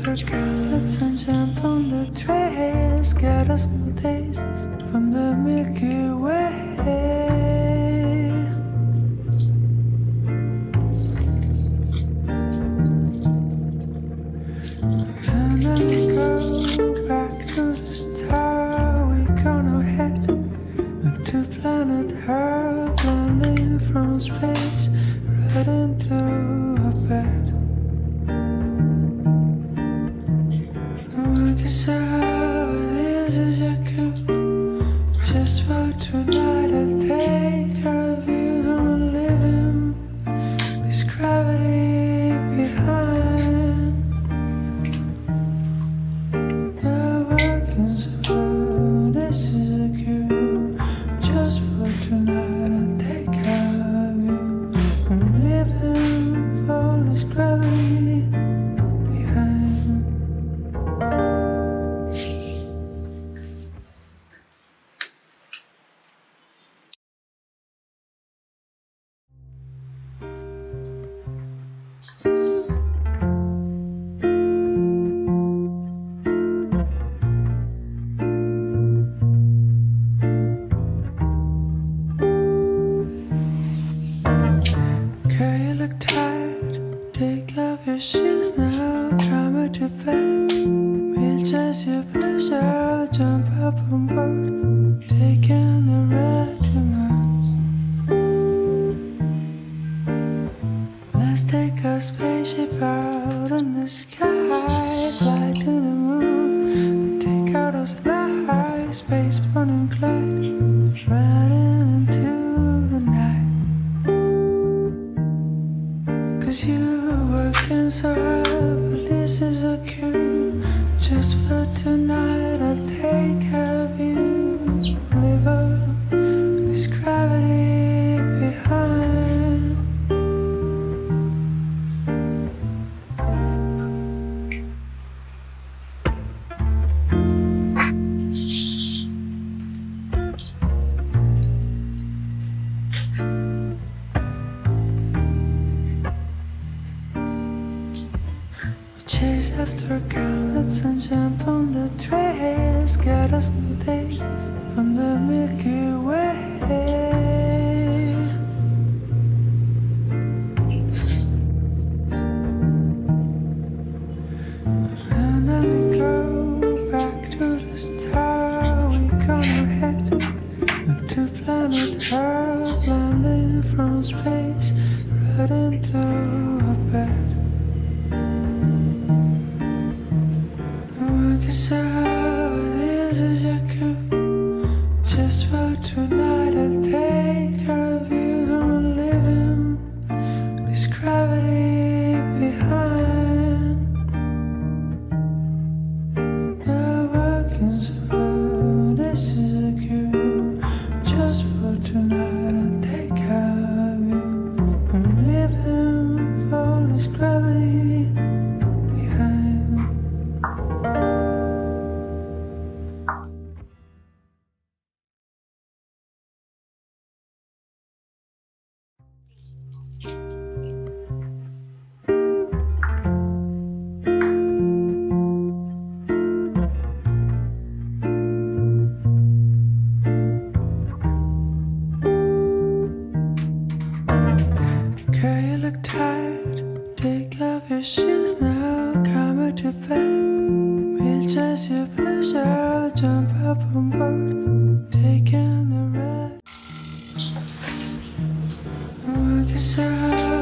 after carrots and jump on the trails, get a small taste from the Milky Way. And then we go back to the star. We're gonna head to planet Earth, landing from space right into a bed. Cause this is your cue. Just for tonight, I'll take care of you. I'm living this gravity behind. The working slow. This is a cue. Just for tonight, I'll take care of you. I'm living for this gravity behind. Girl, you look tired. Take off your shoes now. Climb out your bed. We'll chase your pleasure. Jump up on board. Taking the regiments. Let's take a spaceship out in the sky. Fly to the moon and take out those lights. Space burning glide. Riding into the night. Cause you're working so hard, but this is a cue. Just for tonight, I'll take care of you. Live up this gravity behind. Chase after carrots and jump on the trails, get a small taste from the Milky Way. And then we go back to the star. We're gonna head to planet Earth, landing from space right into a bed. So this is your cue. Just for tonight, I'll take care of you. I'm living this gravity behind. The working slow. This is a cue. Just for tonight, I'll take care of you. I'm living for this gravity behind. Girl, you look tired. Take off your shoes now. Climb out your bed. We'll chase your pleasure. Jump up on board. Taking the red. Work yourself.